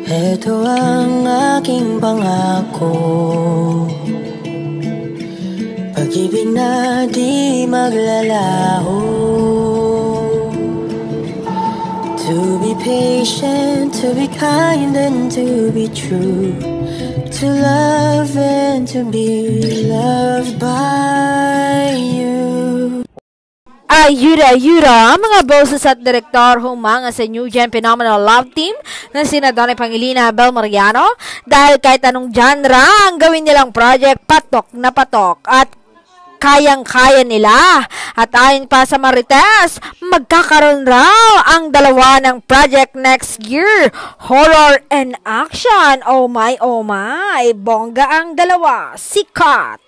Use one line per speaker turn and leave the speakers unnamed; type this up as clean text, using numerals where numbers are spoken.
Ito ang aking pangako, pag-ibig na di maglalaho. To be patient, to be kind and to be true, to love and to be loved by you.
Ayuda, mga boses at direktor humanga sa New Gen Phenomenal Love Team na sina Donnie Pangilina, Bel Mariano, dahil kahit anong genre ang gawin nilang project, patok na patok at kayang-kaya nila. At ayon pa sa Marites, magkakaroon raw ang dalawa ng project next year, horror and action. Oh my, bongga ang dalawa, sikat.